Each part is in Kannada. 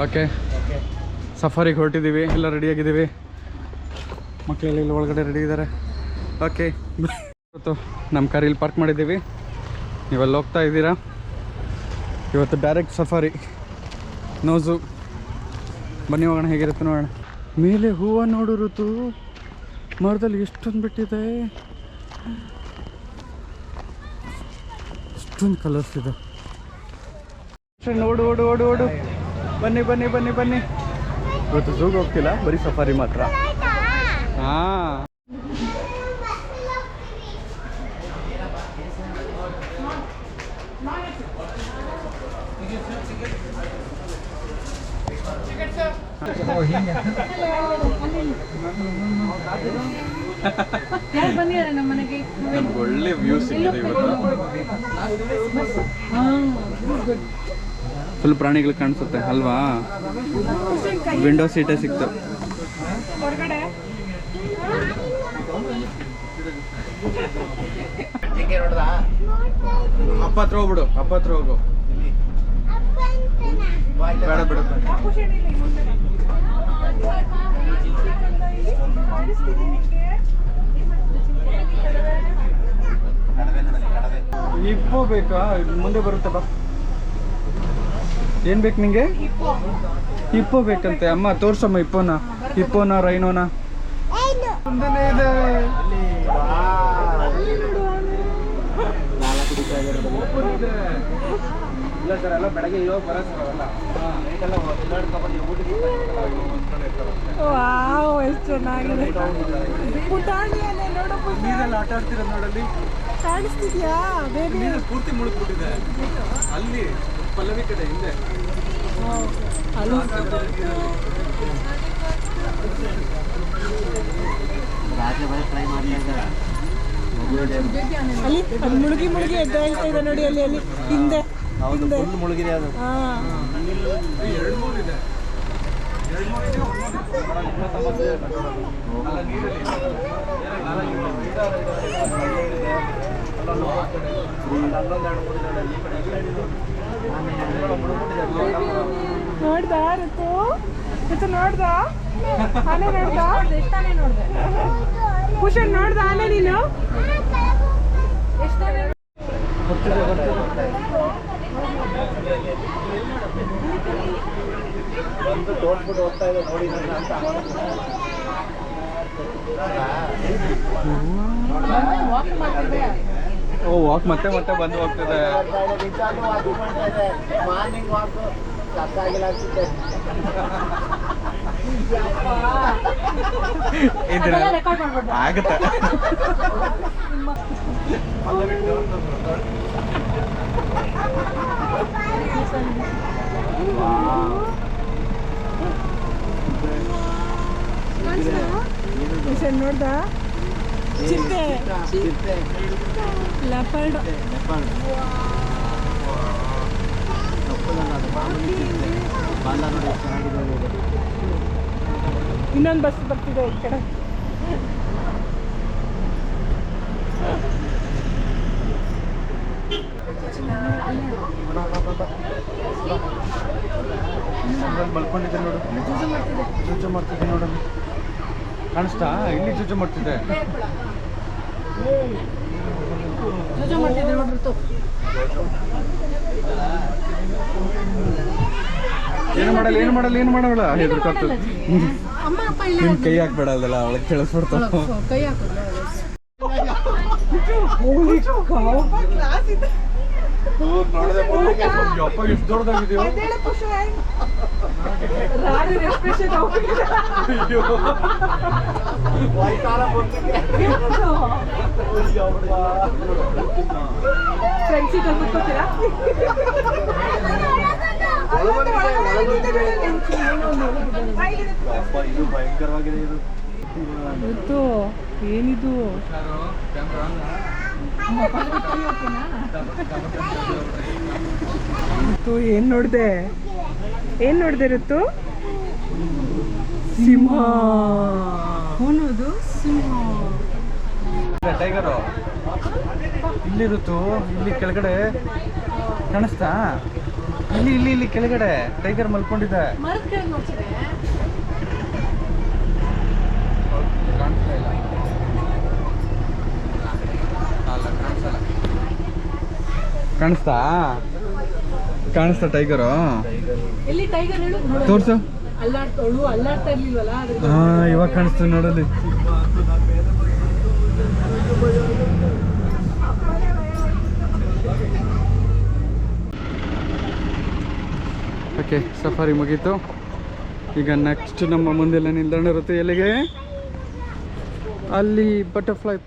ಓಕೆ, ಸಫಾರಿಗೆ ಹೊರಟಿದ್ದೀವಿ, ಎಲ್ಲ ರೆಡಿಯಾಗಿದ್ದೀವಿ. ಮಕ್ಕಳೆಲ್ಲ ಇಲ್ಲಿ ಒಳಗಡೆ ರೆಡಿ ಇದ್ದಾರೆ. ಓಕೆ, ಇವತ್ತು ನಮ್ಮ ಕಾರ್ ಇಲ್ಲಿ ಪಾರ್ಕ್ ಮಾಡಿದ್ದೀವಿ. ನೀವೆಲ್ಲ ಹೋಗ್ತಾ ಇದ್ದೀರಾ. ಇವತ್ತು ಡೈರೆಕ್ಟ್ ಸಫಾರಿ, ನೋ ಝೂ. ಬನ್ನಿ ಹೋಗೋಣ, ಹೇಗಿರುತ್ತೆ ನೋಡೋಣ. ಮೇಲೆ ಹೂವು ನೋಡು ಋತು, ಮರದಲ್ಲಿ ಎಷ್ಟೊಂದು ಬಿಟ್ಟಿದೆ, ಎಷ್ಟೊಂದು ಕಲರ್ಸ್ ಇದೆ. ಓಡು ಓಡು ಓಡು ಓಡು, ಬನ್ನಿ ಬನ್ನಿ ಬನ್ನಿ ಬನ್ನಿ. ಇವತ್ತು ಝೂಗೆ ಹೋಗ್ತಿಲ್ಲ, ಬರೀ ಸಫಾರಿ ಮಾತ್ರ. ಹಾಂ, ಒಳ್ಳೆ ವ್ಯೂ ಸಿಕ್ಕಿದೆ ಇವತ್ತು. ಫುಲ್ ಪ್ರಾಣಿಗಳು ಕಾಣಿಸುತ್ತೆ ಅಲ್ವಾ. ವಿಂಡೋ ಸೀಟೇ ಸಿಕ್ತು. ಅಪ್ಪ ಹತ್ರ ಹೋಗ್ಬಿಡು, ಅಪ್ಪ ಹತ್ರ ಹೋಗು. ಬೇಡ ಬಿಡು. ಹಿಪ್ಪೋ ಬೇಕಾ? ಮುಂದೆ ಬರುತ್ತೆ ಬಾ. ಏನ್ ಬೇಕು ನಿಂಗೆ? ಹಿಪ್ಪೋ ಬೇಕಂತೆ. ಅಮ್ಮ ತೋರ್ಸಮ್ಮ ಹಿಪ್ಪೋನ ರೈನೋನ. ಮುಂದೆನೇ ಇದೆ. ಇಲ್ಲ ಸರ್, ಎಲ್ಲ ಬೆಳಗ್ಗೆ ಇವಾಗ ಬರೋಲ್ಲ. ಎಷ್ಟು ಚೆನ್ನಾಗಿದೆ. ನೀರೆಲ್ಲ ಆಟ ಆಡ್ತಿರ ನೋಡಲ್ಲಿ, ಕಾಣಿಸ್ತಿದ್ಯಾ? ನೀರು ಪೂರ್ತಿ ಮುಳುಗ್ಬಿಟ್ಟಿದೆ ಅಲ್ಲಿ ಪಲ್ಲವಿ ಕಡೆ ಹಿಂದೆ. ಅಲ್ಲಿ ಮುಳುಗಿ ಮುಳುಗಿ ಎದ್ದು ಹೇಳ್ತಾ ಇದೆ ನೋಡಿ, ಅಲ್ಲಿ ಅಲ್ಲಿ ಹಿಂದೆ ಮುಳುಗಿದೆ ಅದು. ಎರಡು ಮೂರು ಇದೆ. ನೋಡ್ದಾ ಋತು? ನೋಡ್ದ ಆನೆ? ನೋಡ್ದ ಭೂಷಣ್? ನೋಡ್ದ ಆನೆ ನೀನು? ಒಂದು ತೋರ್ಸ್ಬಿಟ್ಟು ಹೋಗ್ತಾ ಇದೆ ನೋಡಿ ಅಂತ. ಓ, ವಾಕ್ ಮತ್ತೆ ಮತ್ತೆ ಬಂದು ಹೋಗ್ತದೆ. ಮಾರ್ನಿಂಗ್ ವಾಕ್ ಸತ್ತಾಗಿಲ್ಲ ಅನ್ಸುತ್ತೆ. ಆಗುತ್ತೆ. ನೋಡ್ದ? ಚಿರತೆ, ಲೆಪರ್ಡ್. ಇನ್ನೊಂದು ಬಸ್ ಬರ್ತಿದೆ ಈ ಕಡೆ. ಮಲ್ಕೊಂಡಿದ್ದೆ ನೋಡು, ಜೂಜು ಮಾಡ್ತಿದ್ದೆ ನೋಡು. ಕಾಣಿಸ್ತಾ? ಇಲ್ಲಿ ಜೂಜು ಮಾಡ್ತಿದ್ದೆ. ಏನು ಮಾಡಲ್ಲ ಹೆದರ್ಕೊಳ್ತದೆ. ನಿಮ್ ಕೈ ಹಾಕ್ಬೇಡ ಅಲ್ಲ, ಅವಳಿಗೆ ಕೇಳಿಸ್ಬಿಡ್ತಾವ. ಅಪ್ಪ ಎಷ್ಟು ದೊಡ್ಡದಾಗಿದೆಯೋ. ಇದು ಭಯಂಕರವಾಗಿದೆ. ಇದು ಏನಿದು? ಋತು ಏನ್ ನೋಡ್ದೆ ಋತು? ಸಿಂಹ. ಸಿಂಹ. ಟೈಗರು ಇಲ್ಲಿ ಋತು, ಇಲ್ಲಿ ಕೆಳಗಡೆ ಕಾಣಿಸ್ತಾ? ಇಲ್ಲಿ ಇಲ್ಲಿ ಇಲ್ಲಿ ಕೆಳಗಡೆ ಟೈಗರ್ ಮಲ್ಕೊಂಡಿದೆ. ಮರದ ಕೆಳಗೆ ನೋಡ್ಸಿದೆ. ಕಾಣಿಸ್ತಾ ಇಲ್ಲ. ಅಲ್ಲ, ಕಾಣಿಸಲ್ಲ. ಕಾಣಿಸ್ತಾ ಟೈಗರು? ಎಲ್ಲಿ ಟೈಗರ್ ಹೇಳು? ತೋರ್ಸು. ಅಲ್ಲಾಡ್ತಾ ಇರ್ಲಿಲ್ವಲ್ಲ ಅದ್ರ. ಹಾ, ಇವಾಗ ಕಾಣಿಸ್ತು ನೋಡಲ್ಲಿ. ಓಕೆ, ಸಫಾರಿ ಮುಗೀತು. ಈಗ ನೆಕ್ಸ್ಟ್ ನಮ್ಮ ಮುಂದೆಲ್ಲ ನಿಲ್ದಾಣ ಇರುತ್ತೆ. ಎಲ್ಲಿಗೆ? ಅಲ್ಲಿ ಬಟರ್ಫ್ಲೈ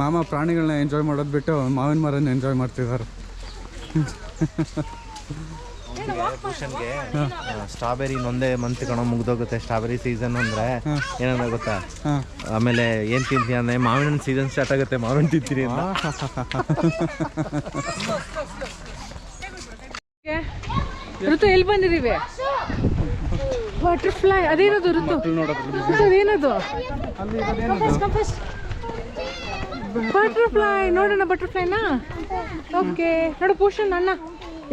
ಮಾಮ ಪ್ರಾಣಿಗಳನ್ನ ಎಂಜಾಯ್ ಮಾಡೋದು ಬಿಟ್ಟು ಮಾವಿನ ಮರನ ಎಂಜಾಯ್ ಮಾಡ್ತಿದ್ದಾರೆ. ಭೂಷಣ್ಗೆ ಸ್ಟ್ರಾಬೆರಿ ಒಂದೇ ಮಂತ್ ಕಣೋ ಮುಗ್ದೋಗುತ್ತೆ. ಸ್ಟ್ರಾಬೆರಿ ಸೀಸನ್ ಅಂದ್ರೆ ಏನಂದ್ರೆ ಗೊತ್ತಾ, ಆಮೇಲೆ ಏನ್ ತಿಂತೀನಿ ಅಂದ್ರೆ ಮಾವಿನ ಸೀಸನ್ ಸ್ಟಾರ್ಟ್ ಆಗುತ್ತೆ, ಮಾವಿನ ತಿಂತೀನಿ ಅಂತ. ಋತು ಎಲ್ಲಿ ಬಂದಿದ್ದೀವಿ? ಬಟರ್ಫ್ಲೈ ಅದೇನದು ಋತು? ಅದೇನದು? ಬಟರ್ಫ್ಲೈ ನೋಡೋಣ, ಬಟರ್ಫ್ಲೈನಾ? ಓಕೆ ನೋಡು ಭೂಷಣ್ ಅಣ್ಣ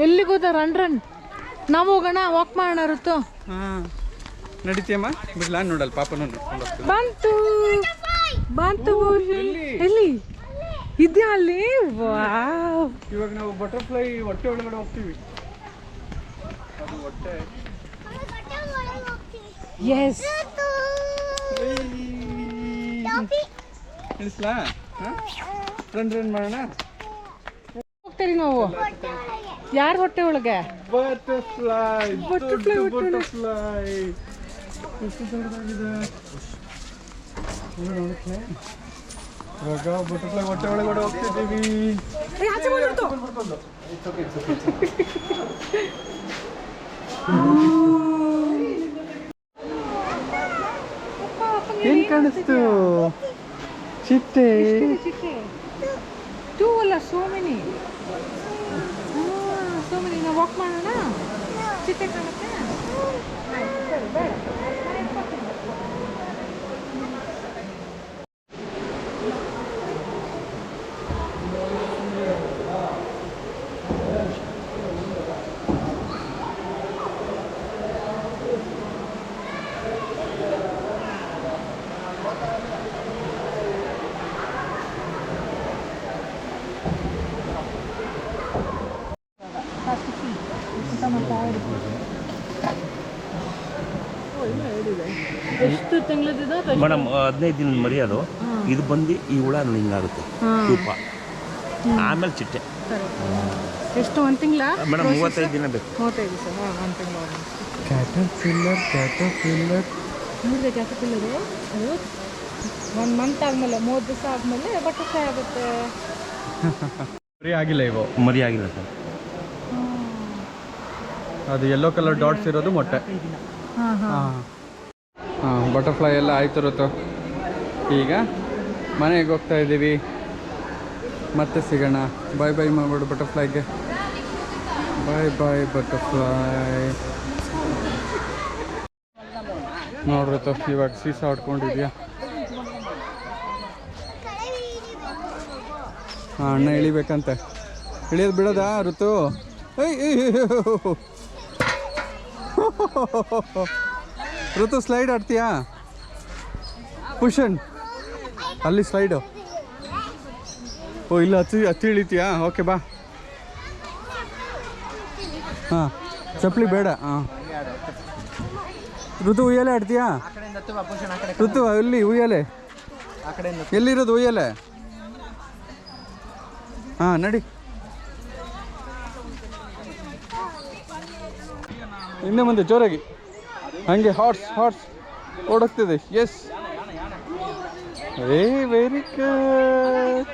ಎಲ್ಲಿಗೆ ಹೋದ? ರನ್ ನಾವು ಹೋಗೋಣ, ವಾಕ್ ಮಾಡೋಣ ಋತು. ನಡೀತೀಯಮ್ಮ? ಬಿಡ್ಲಾ? ನೋಡಲ್ಲ ಪಾಪನ ಬಂತು ಭೂಷಣ್. ಎಲ್ಲಿ ಇದೆಯಾ ಅಲ್ಲಿ? ವಾವ್, ಇವಾಗ ನಾವು ಬಟರ್ಫ್ಲೈ ಹೊಟ್ಟೆ ಒಳಗಡೆ ಹೋಗ್ತೀವಿ. ಅದು ಹೊಟ್ಟೆ. ಎಸ್, ಇಳಿಸ್ಲಾ? ರನ್ ಮಾಡೋಣ. ಹೋಗ್ತೀರಿ ನಾವು. ಯಾರ ಹೊಟ್ಟೆ ಒಳಗೆ? ಬಟರ್ಫ್ಲೈ. ಬಟರ್ಫ್ಲೈ ಎಷ್ಟು ದೊಡ್ಡದಾಗಿದೆ ಇವಾಗ. ಬಟರ್ಫ್ಲೈ ಹೊಟ್ಟೆ ಒಳಗಡೆ ಹೋಗ್ತಿದ್ದೀವಿ. ಏನ್ ಕಾಣಿಸ್ತು? ಚಿಟ್ಟೆ. ಟೂ ಅಲ್ಲ, ಸೋ ಮೆನಿ. ನಾವು ವಾಕ್ ಮಾಡೋಣ. ಚಿಟ್ಟೆ ಕಾಣುತ್ತೆ. ಎಷ್ಟು ತಿಂಗಳದಿದೆ ಮೇಡಮ್? 15 ದಿನ ಮರಿ ಅದು. ಇದು ಬಂದು ಈ ಹುಳ ಹಿಂಗಾಗುತ್ತೆ ತುಪ್ಪ, ಆಮೇಲೆ ಚಿಟ್ಟೆ. ಎಷ್ಟು? ಒಂದು ತಿಂಗಳ ಮೇಡಮ್? 35 ದಿನ ಬೇಕು. 35 ದಿವಸ. ಒಂದು ತಿಂಗಳು. ಕ್ಯಾಟರ್ಪಿಲ್ಲರ್ ನೋಡಿದೆ ಕ್ಯಾಟರ್ಪಿಲ್ಲರು. ಅದು 1 ಮಂತ್ ಆದಮೇಲೆ, 30 ದಿವಸ ಆದಮೇಲೆ ಬಟರ್ಫ್ಲೈ ಆಗುತ್ತೆ. ಮರಿ ಆಗಿಲ್ಲ ಇವು. ಮರಿ ಆಗಿಲ್ಲ ಸರ್. ಅದು ಯೆಲ್ಲೋ ಕಲರ್ ಡಾಟ್ಸ್ ಇರೋದು ಮೊಟ್ಟೆ. ಬಟರ್ಫ್ಲೈ ಎಲ್ಲ ಆಯ್ತಿರುತ್ತೋ. ಈಗ ಮನೆಗೆ ಹೋಗ್ತಾ ಇದ್ದೀವಿ. ಮತ್ತೆ ಸಿಗೋಣ. ಬಾಯ್ ಬಾಯ್ ಮಾಡ್ಬಿಡು ಬಟರ್ಫ್ಲೈಗೆ. ಬಾಯ್ ಬಾಯ್ ಬಟರ್ಫ್ಲೈ. ನೋಡ್ರತ್ತು ಇವಾಗ ಸೀಸಾ ಹೊಡ್ಕೊಂಡಿದ್ಯಾ? ಅಣ್ಣ ಇಳಿಬೇಕಂತೆ. ಇಳಿಯೋದು ಬಿಡೋದಾ ಋತು? ಋತು ಸ್ಲೈಡ್ ಆಡ್ತೀಯಾ? ಭೂಷಣ್ ಅಲ್ಲಿ ಸ್ಲೈಡು. ಓ ಇಲ್ಲ, ಹತ್ತಿ ಇಳಿತೀಯಾ? ಓಕೆ ಬಾ. ಹಾಂ, ಚಪ್ಪಲಿ ಬೇಡ. ಹಾಂ, ಋತು ಉಯ್ಯಲೆ ಆಡ್ತೀಯಾ? ಋತು ಅಲ್ಲಿ ಉಯ್ಯಲೆ ಎಲ್ಲಿರೋದು? ಉಯ್ಯಲೆ. ಹಾಂ, ನಡಿ. ಇನ್ನೂ ಮುಂದೆ ಜೋರಾಗಿ ಹಂಗೆ ಹಾರ್ಸ್ ಓಡೋಗ್ತಿದೆ. Yes, very good.